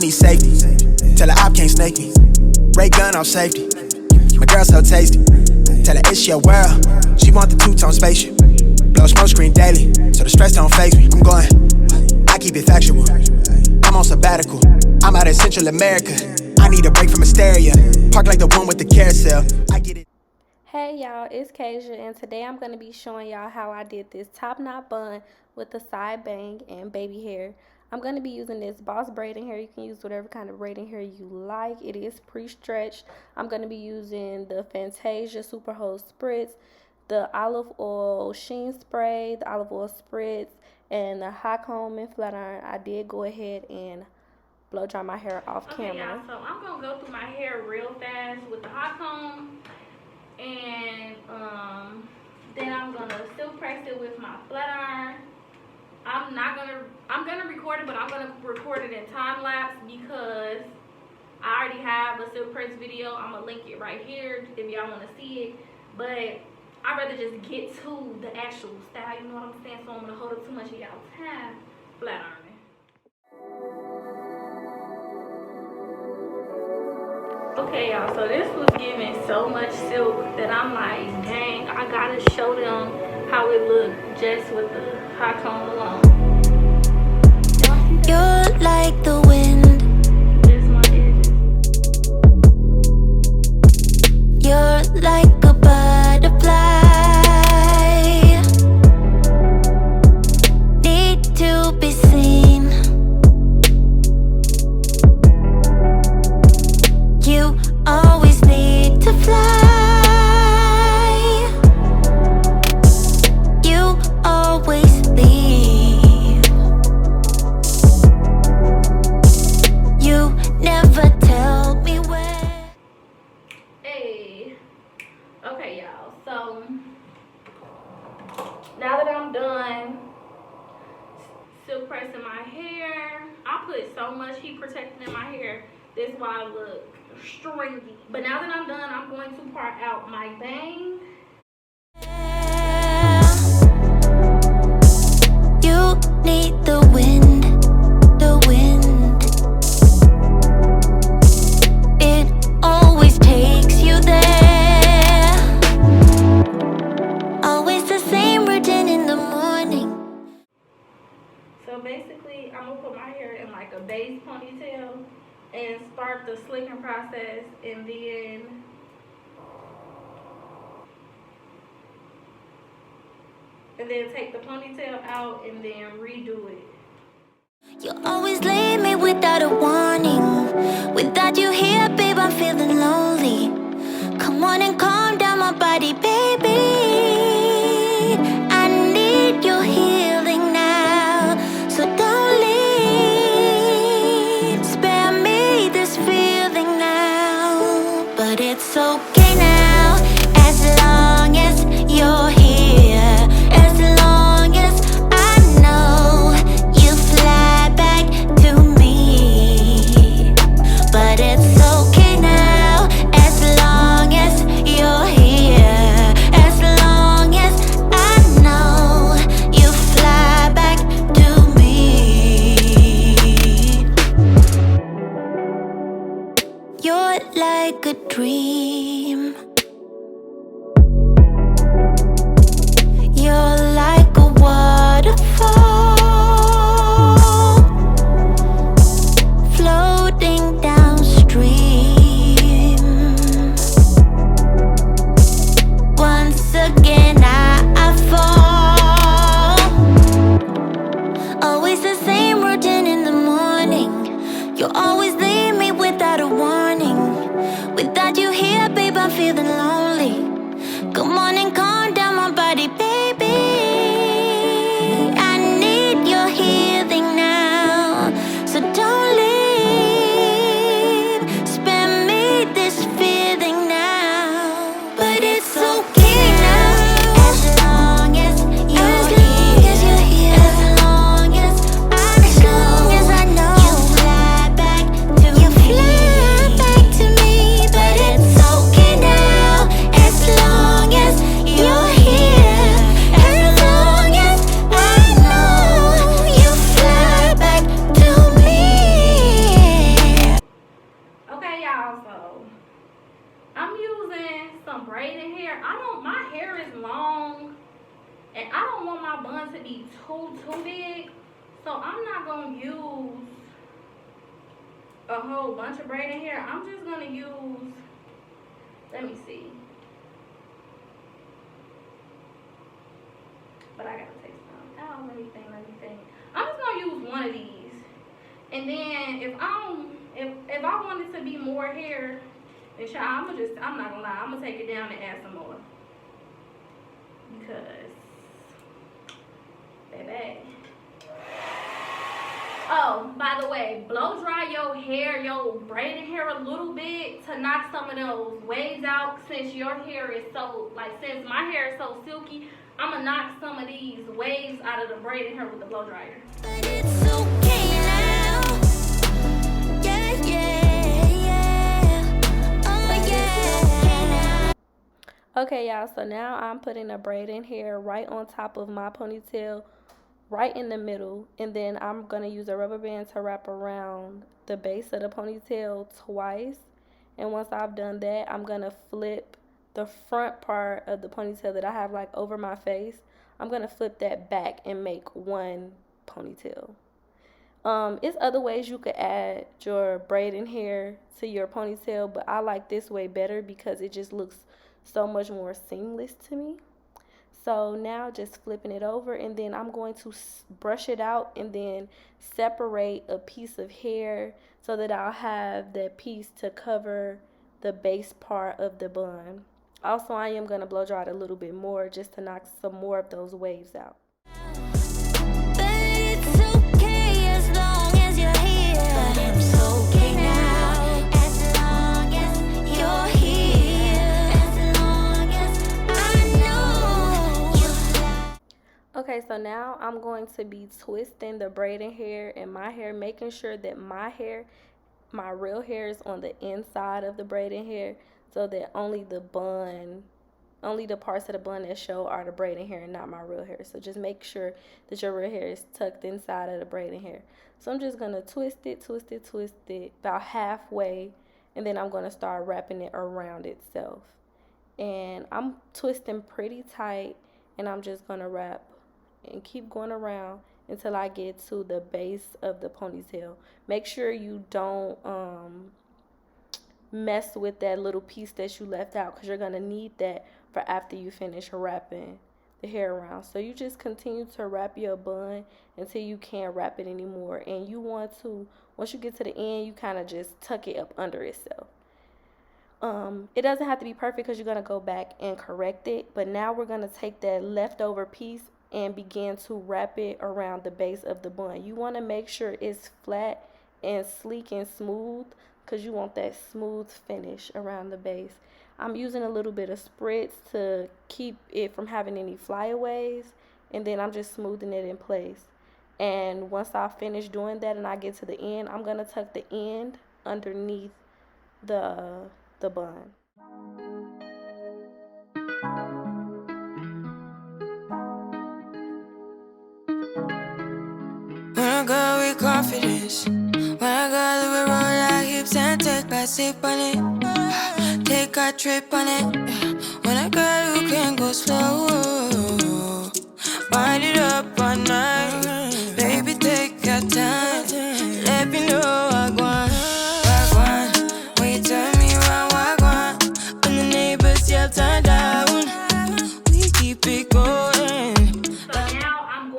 need safety. Tell her op can't snake me. Ray gun off safety. My girl so tasty. Tell her it's your world. She want the two-tone spaceship. Blow smoke screen daily, so the stress don't faze me. I'm going, I keep it factual. I'm on sabbatical. I'm out in Central America. I need a break from hysteria. Park like the one with the carousel. I get it. Hey y'all, it's Kasia, and today I'm going to be showing y'all how I did this top knot bun with the side bang and baby hair. I'm going to be using this Boss braiding hair. You can use whatever kind of braiding hair you like. It is pre-stretched. I'm going to be using the Fantasia Super Hold Spritz, the olive oil sheen spray, the olive oil spritz, and the hot comb and flat iron. I did go ahead and blow dry my hair off camera. Okay, y'all, so I'm going to go through my hair real fast with the hot comb. And then I'm gonna still press it with my flat iron. I'm gonna record it, but I'm gonna record it in time lapse because I already have a silk press video. I'm gonna link it right here if y'all wanna see it. But I'd rather just get to the actual style, you know what I'm saying? So I'm gonna hold up too much of y'all time flat ironing. Okay, y'all, so this was giving so much silk that I'm like, dang, I gotta show them how it looked just with the hot comb alone. You're like the wind. This my edges. You're like a butterfly. Need to be seen. You always need to fly. You always leave. You never tell me where. Hey. Okay, y'all. So now that I'm done silk pressing my hair, I put so much heat protectant in my hair. This is why I look stringy. But now that I'm done, I'm going to part out my bang. You need the wind, the wind. It always takes you there. Always the same routine in the morning. So basically, I'm gonna put my hair in like a base ponytail and start the slicking process, and then take the ponytail out and then redo it. You always leave me without a warning. Without you here, babe, I'm feeling lonely. Come on and calm down my body, baby. I need your healing now, so don't leave. Spare me this feeling now, but it's okay now, as long as you're here. As long as I know you fly back to me. But it's okay now, as long as you're here. As long as I know you fly back to me. You're like a dream. You're like a waterfall, floating downstream. Once again I fall. Always the same routine in the morning. You always leave me without a warning. Without you here, babe, some braiding hair. My hair is long, and I don't want my bun to be too big, so I'm not gonna use a whole bunch of braiding hair. I'm just gonna use, let me see. But I gotta take some. Oh, let me think. I'm just gonna use one of these, and then if I want it to be more hair, then I'm not gonna lie, I'm gonna take it down and add some more, because baby. Oh, by the way, blow dry your hair, your braided hair a little bit to knock some of those waves out. Since your hair is so, since my hair is so silky, I'm gonna knock some of these waves out of the braided hair with the blow dryer. But it's okay now. Yeah, yeah, yeah. Oh, yeah. Okay, y'all, so now I'm putting a braid in here right on top of my ponytail, right in the middle, and then I'm going to use a rubber band to wrap around the base of the ponytail twice. And once I've done that, I'm going to flip the front part of the ponytail that I have over my face. I'm going to flip that back and make one ponytail. It's other ways you could add your braiding hair to your ponytail, but I like this way better because it just looks so much more seamless to me. So now just flipping it over, and then I'm going to brush it out and then separate a piece of hair so that I'll have that piece to cover the base part of the bun. Also, I am going to blow dry it a little bit more just to knock some more of those waves out. Okay, so now I'm going to be twisting the braiding hair in my hair, making sure that my real hair is on the inside of the braiding hair, so that only the parts of the bun that show are the braiding hair and not my real hair. So just make sure that your real hair is tucked inside of the braiding hair. So I'm just going to twist it about halfway, and then I'm going to start wrapping it around itself. And I'm twisting pretty tight, and I'm just going to wrap and keep going around until I get to the base of the ponytail. Make sure you don't mess with that little piece that you left out, because you're going to need that for after you finish wrapping the hair around. So you just continue to wrap your bun until you can't wrap it anymore. And you want to, once you get to the end, you kind of just tuck it up under itself. It doesn't have to be perfect because you're going to go back and correct it. But now we're going to take that leftover piece and begin to wrap it around the base of the bun. You want to make sure it's flat and sleek and smooth, because you want that smooth finish around the base. I'm using a little bit of spritz to keep it from having any flyaways, and then I'm just smoothing it in place. And once I finish doing that and I get to the end, I'm going to tuck the end underneath the bun. When I go with confidence, when I go with roll like hips and take a sip on it, take a trip on it. When I go, you can go slow, wind it up all night. Baby, take your time, let me know what I want. When you tell me what I want, when the neighbors yell turn down, we keep it going. So now I'm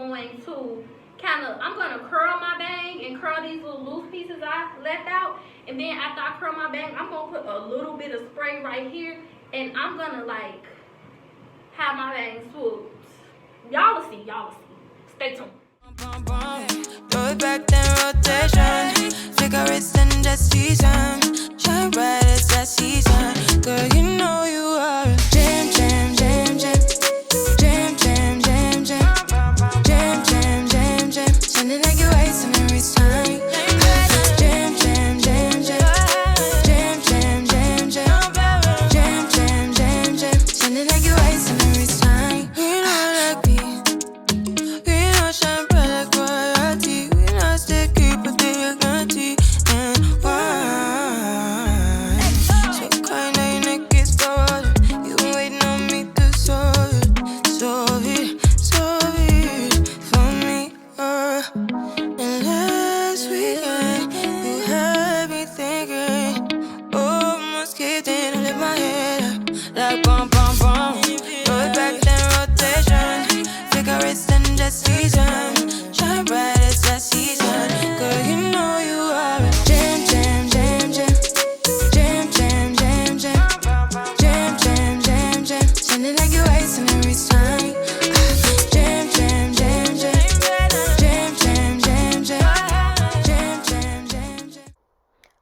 gonna curl my bang and curl these little loose pieces I left out, and then after I curl my bang, I'm gonna put a little bit of spray right here, and I'm gonna have my bang swooped. Y'all will see. Stay tuned. Throw it back, then rotation. Cigarettes and the season. Shine bright as the season. Girl, you know you are a jam, jam, jam, jam. Jam, jam, jam, jam. Jam, jam, jam, jam. Sounding like you're wasting every time. Jam, jam, jam, jam. Jam, jam, jam, jam. Jam, jam, jam, jam. Sounding like you're wasting every time. We know like me. We know shine bright like royalty. We know stay keep it there, that season. Shine bright as that season. Girl, you know you are a jam, jam, jam, jam. Jam, jam, jam, jam. Jam, jam, jam, jam. Sounding like you're wasting every time. Jam, jam, jam, jam. Jam, jam, jam, jam. Jam, jam, jam, jam.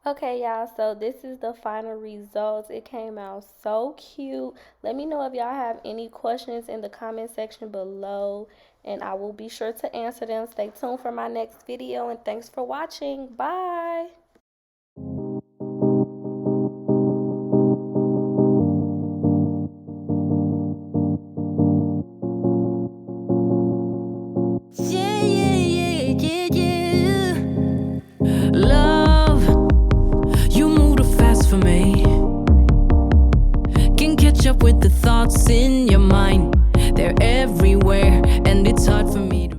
Okay, y'all, so this is the final results. It came out so cute. Let me know if y'all have any questions in the comment section below, and I will be sure to answer them. Stay tuned for my next video, and thanks for watching. Bye. Yeah, yeah, yeah, yeah, yeah. Love, you move too fast for me. Can't catch up with the thoughts in your mind. They're everywhere, and it's hard for me to